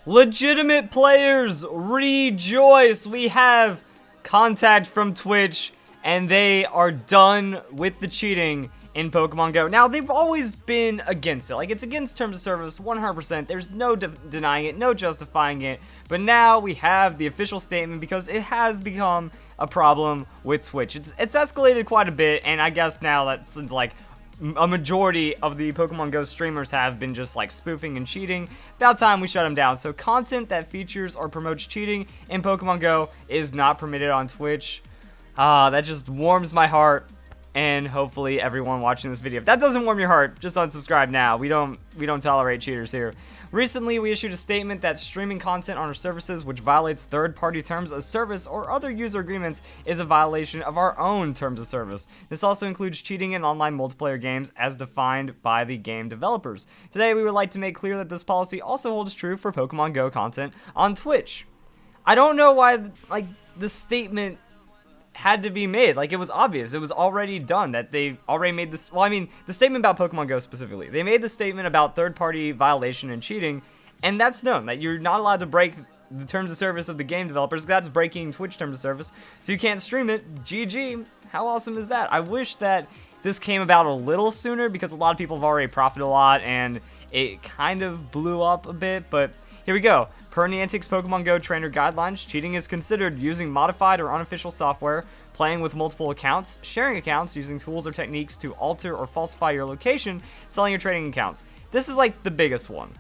Legitimate players, rejoice! We have contact from Twitch, and they are done with the cheating in Pokemon Go. Now, they've always been against it. Like, it's against terms of service 100%. There's no denying it, no justifying it. But now we have the official statement because it has become a problem with Twitch. It's escalated quite a bit, and I guess now that since, like, a majority of the Pokemon Go streamers have been just like spoofing and cheating, about time we shut them down. So content that features or promotes cheating in Pokemon Go is not permitted on Twitch. That just warms my heart, and hopefully everyone watching this video. If that doesn't warm your heart, just unsubscribe now. We don't tolerate cheaters here. Recently, we issued a statement that streaming content on our services which violates third-party terms of service or other user agreements is a violation of our own terms of service. This also includes cheating in online multiplayer games as defined by the game developers. Today, we would like to make clear that this policy also holds true for Pokemon Go content on Twitch. I don't know why, like, the statement had to be made. Like, it was obvious. It was already done that they already made this. Well, I mean, the statement about Pokemon Go specifically. They made the statement about third-party violation and cheating, and that's known, that you're not allowed to break the terms of service of the game developers. That's breaking Twitch terms of service, so you can't stream it. GG. How awesome is that? I wish that this came about a little sooner because a lot of people have already profited a lot, and it kind of blew up a bit, but here we go. Per Niantic's Pokemon Go trainer guidelines, cheating is considered using modified or unofficial software, playing with multiple accounts, sharing accounts, using tools or techniques to alter or falsify your location, selling or trading accounts. This is like the biggest one.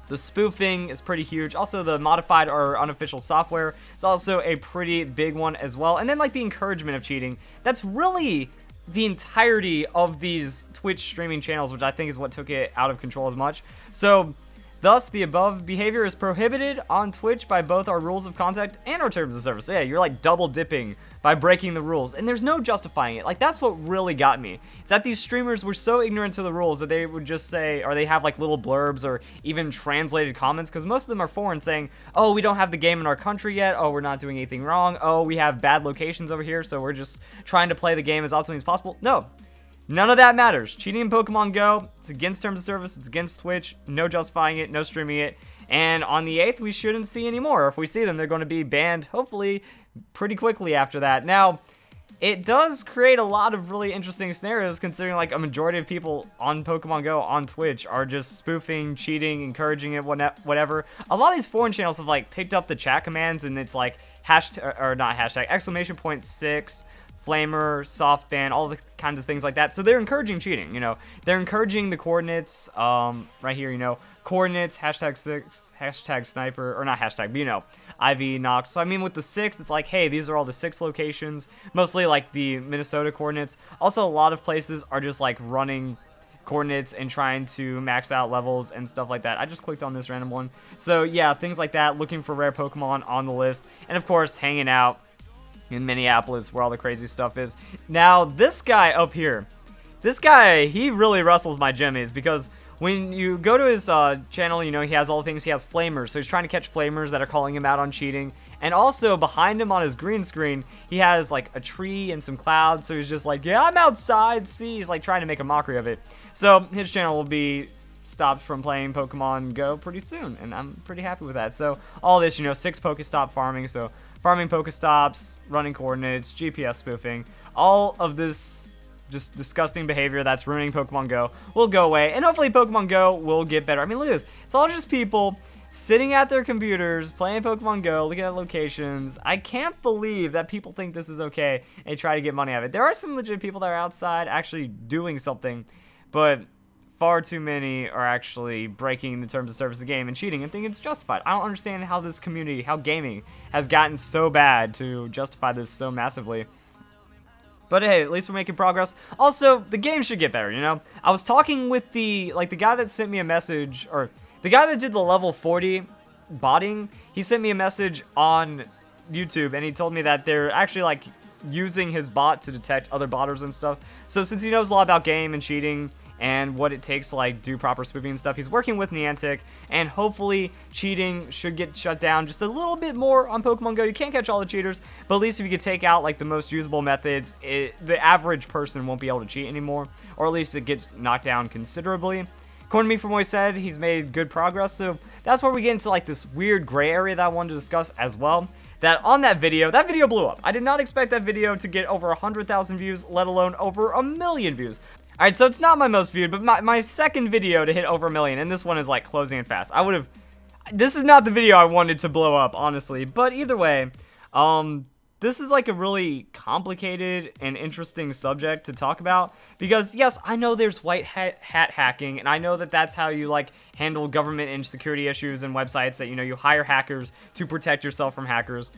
The spoofing is pretty huge. Also, the modified or unofficial software is also a pretty big one as well. And then like the encouragement of cheating, that's really the entirety of these Twitch streaming channels, which I think is what took it out of control as much. So thus, the above behavior is prohibited on Twitch by both our rules of conduct and our terms of service. So yeah, you're like double dipping by breaking the rules, and there's no justifying it. Like, that's what really got me, is that these streamers were so ignorant to the rules that they would just say, or they have like little blurbs or even translated comments, because most of them are foreign, saying, oh, we don't have the game in our country yet, oh, we're not doing anything wrong, oh, we have bad locations over here, so we're just trying to play the game as optimally as possible. No. None of that matters. Cheating in Pokemon Go, it's against terms of service, it's against Twitch, no justifying it, no streaming it, and on the 8th, we shouldn't see any more. If we see them, they're going to be banned, hopefully, pretty quickly after that. Now, it does create a lot of really interesting scenarios, considering like a majority of people on Pokemon Go on Twitch are just spoofing, cheating, encouraging it, whatever. A lot of these foreign channels have like picked up the chat commands, and it's like exclamation point 6, Flamer, Softban, all the kinds of things like that. So they're encouraging cheating, you know. They're encouraging the coordinates, right here, you know, coordinates, #6, #sniper, or not hashtag, but you know, IV Nox. So I mean, with the 6, it's like, hey, these are all the 6 locations, mostly like the Minnesota coordinates. Also, a lot of places are just like running coordinates and trying to max out levels and stuff like that. I just clicked on this random one. So yeah, things like that, looking for rare Pokemon on the list, and of course, hanging out in Minneapolis where all the crazy stuff is. Now, this guy up here, this guy, he really rustles my jimmies, because when you go to his channel, you know, he has all the things. He has flamers, so he's trying to catch flamers that are calling him out on cheating. And also, behind him on his green screen, he has like a tree and some clouds, so he's just like, yeah, I'm outside, see? He's like trying to make a mockery of it. So his channel will be stopped from playing Pokemon Go pretty soon, and I'm pretty happy with that. So all this, you know, 6 Pokestop farming, so farming Pokestops, running coordinates, GPS spoofing, all of this just disgusting behavior that's ruining Pokemon Go will go away, and hopefully Pokemon Go will get better. I mean, look at this. It's all just people sitting at their computers, playing Pokemon Go, looking at locations. I can't believe that people think this is okay and try to get money out of it. There are some legit people that are outside actually doing something, but far too many are actually breaking the terms of service of the game and cheating and think it's justified. I don't understand how this community, how gaming has gotten so bad to justify this so massively. But hey, at least we're making progress. Also, the game should get better, you know? I was talking with the guy that sent me a message, or the guy that did the level 40 botting. He sent me a message on YouTube, and he told me that they're actually like using his bot to detect other botters and stuff. So since he knows a lot about game and cheating and what it takes to like do proper spoofing and stuff, he's working with Niantic, and hopefully cheating should get shut down just a little bit more on Pokemon Go. You can't catch all the cheaters, but at least if you could take out like the most usable methods, the average person won't be able to cheat anymore, or at least it gets knocked down considerably. according to me from what he said, he's made good progress. So that's where we get into like this weird gray area that I wanted to discuss as well. That on that video blew up. I did not expect that video to get over 100,000 views, let alone over 1 million views. Alright, so it's not my most viewed, but my second video to hit over 1 million, and this one is like closing in fast. This is not the video I wanted to blow up, honestly, but either way, this is like a really complicated and interesting subject to talk about, because yes, I know there's white hat hacking, and I know that that's how you like handle government and security issues and websites, that, you know, you hire hackers to protect yourself from hackers.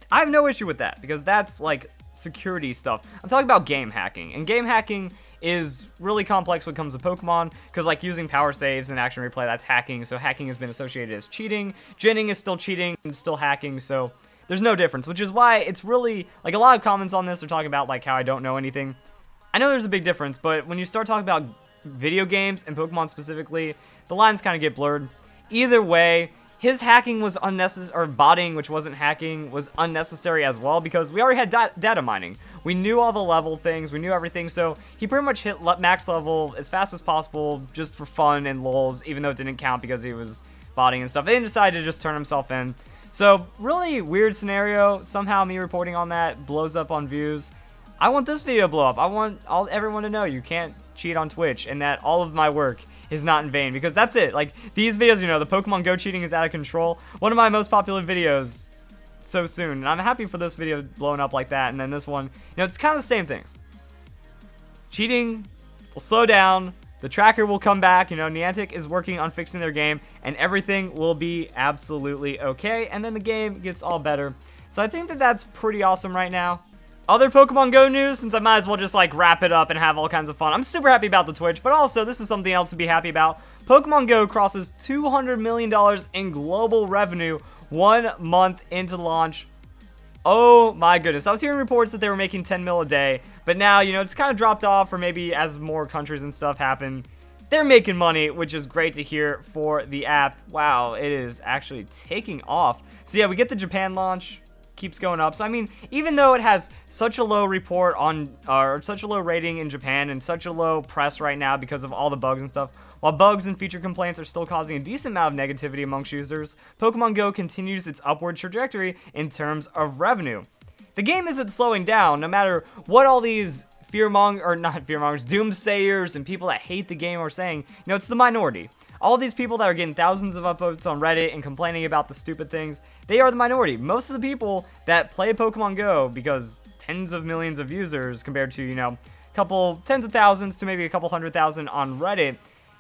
I have no issue with that, because that's like security stuff. I'm talking about game hacking, and game hacking is really complex when it comes to Pokemon, because like using power saves and action replay, that's hacking, so hacking has been associated as cheating. Ginning is still cheating and still hacking, so there's no difference, which is why it's really, like, a lot of comments on this are talking about like how I don't know anything. I know there's a big difference, but when you start talking about video games and Pokemon specifically, the lines kind of get blurred. Either way, his hacking was unnecessary, or botting, which wasn't hacking, was unnecessary as well, because we already had data mining. We knew all the level things, we knew everything, so he pretty much hit max level as fast as possible just for fun and lulz, even though it didn't count because he was botting and stuff. Then he decided to just turn himself in. So, really weird scenario. Somehow me reporting on that blows up on views. I want this video to blow up. I want everyone to know you can't cheat on Twitch, and that all of my work is not in vain, because that's it. Like, these videos, you know, the Pokemon Go cheating is out of control. One of my most popular videos so soon, and I'm happy for this video blowing up like that, and then this one, you know, it's kind of the same things. Cheating will slow down, the tracker will come back, you know, Niantic is working on fixing their game, and everything will be absolutely okay, and then the game gets all better. So I think that that's pretty awesome right now. Other Pokemon Go news, since I might as well just like wrap it up and have all kinds of fun. I'm super happy about the Twitch, but also this is something else to be happy about. Pokemon Go crosses $200 million in global revenue 1 month into launch. Oh my goodness. I was hearing reports that they were making 10 mil a day, but now, you know, it's kind of dropped off, or maybe as more countries and stuff happen, they're making money, which is great to hear for the app. Wow, it is actually taking off. So yeah, we get the Japan launch, keeps going up. So I mean, even though it has such a low report on, or such a low rating in Japan and such a low press right now because of all the bugs and stuff, while bugs and feature complaints are still causing a decent amount of negativity amongst users, Pokemon Go continues its upward trajectory in terms of revenue. The game isn't slowing down, no matter what all these doomsayers and people that hate the game are saying. You know, it's the minority. All these people that are getting thousands of upvotes on Reddit and complaining about the stupid things, they are the minority. Most of the people that play Pokemon Go, because tens of millions of users compared to, you know, tens of thousands to maybe a couple 100,000 on Reddit,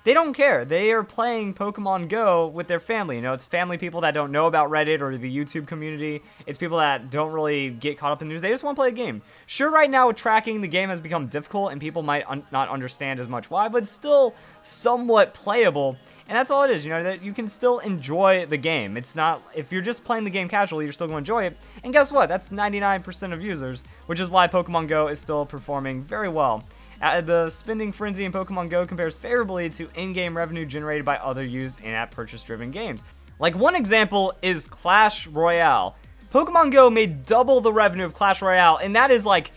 they don't care. They are playing Pokemon Go with their family. You know, it's family people that don't know about Reddit or the YouTube community. It's people that don't really get caught up in the news. They just want to play a game. Sure, right now with tracking, the game has become difficult and people might not understand as much why, but it's still somewhat playable. And that's all it is, you know, that you can still enjoy the game. It's not, if you're just playing the game casually, you're still going to enjoy it. And guess what? That's 99% of users, which is why Pokemon Go is still performing very well. The spending frenzy in Pokemon Go compares favorably to in-game revenue generated by other used in-app purchase-driven games. Like, one example is Clash Royale. Pokemon Go made double the revenue of Clash Royale, and that is like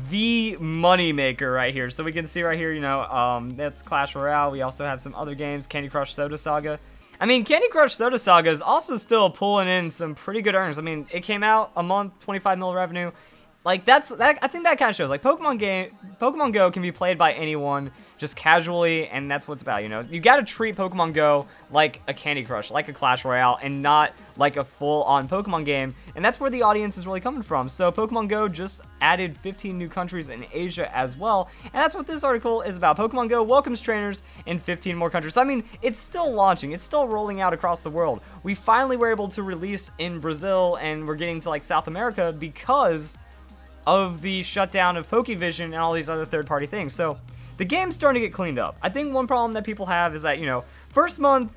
the money maker right here. So we can see right here, you know, that's Clash Royale. We also have some other games, Candy Crush Soda Saga. I mean, Candy Crush Soda Saga is also still pulling in some pretty good earnings. I mean, it came out a month, 25 mil revenue. Like, I think that kind of shows, like, Pokemon Go can be played by anyone, just casually, and that's what it's about, you know? You gotta treat Pokemon Go like a Candy Crush, like a Clash Royale, and not like a full-on Pokemon game, and that's where the audience is really coming from. So Pokemon Go just added 15 new countries in Asia as well, and that's what this article is about. Pokemon Go welcomes trainers in 15 more countries. So, I mean, it's still launching, it's still rolling out across the world. We finally were able to release in Brazil, and we're getting to, like, South America because of the shutdown of Pokevision and all these other third-party things. So the game's starting to get cleaned up. I think one problem that people have is that, you know, first month,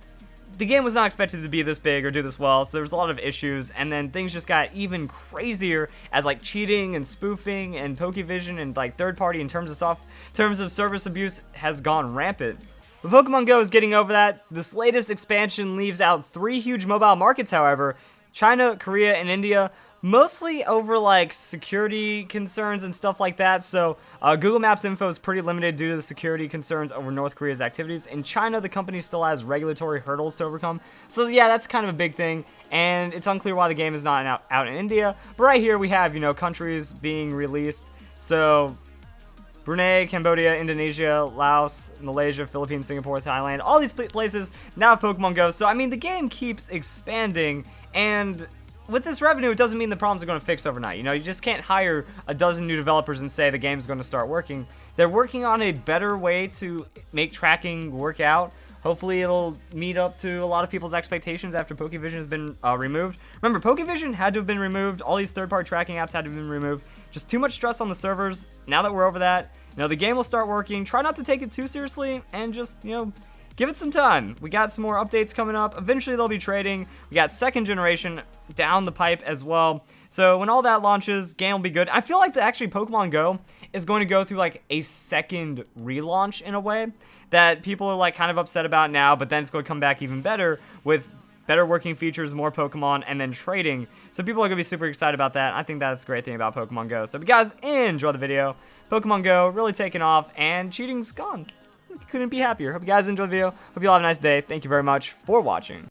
the game was not expected to be this big or do this well, so there was a lot of issues, and then things just got even crazier as, like, cheating and spoofing and Pokevision and, like, third-party in terms of service abuse has gone rampant. But Pokemon Go is getting over that. This latest expansion leaves out 3 huge mobile markets, however: China, Korea, and India. Mostly over like security concerns and stuff like that. So Google Maps info is pretty limited due to the security concerns over North Korea's activities. In China, the company still has regulatory hurdles to overcome. So yeah, that's kind of a big thing. And it's unclear why the game is not out in India. But right here we have, you know, countries being released. So Brunei, Cambodia, Indonesia, Laos, Malaysia, Philippines, Singapore, Thailand, all these places now have Pokemon Go. So I mean, the game keeps expanding, and with this revenue, it doesn't mean the problems are going to fix overnight. You know, you just can't hire a dozen new developers and say the game's going to start working. They're working on a better way to make tracking work out. Hopefully, it'll meet up to a lot of people's expectations after Pokevision has been removed. Remember, Pokevision had to have been removed. All these third-party tracking apps had to have been removed. Just too much stress on the servers. Now that we're over that, you know, the game will start working. Try not to take it too seriously and just, you know, give it some time. We got some more updates coming up. Eventually, they'll be trading. We got second generation down the pipe as well. So when all that launches, game will be good. I feel like actually Pokemon Go is going to go through like a second relaunch in a way that people are like kind of upset about now, but then it's going to come back even better with better working features, more Pokemon, and then trading. So people are going to be super excited about that. I think that's a great thing about Pokemon Go. So if you guys enjoy the video, Pokemon Go really taking off, and cheating's gone. Couldn't be happier. Hope you guys enjoyed the video. Hope you all have a nice day. Thank you very much for watching.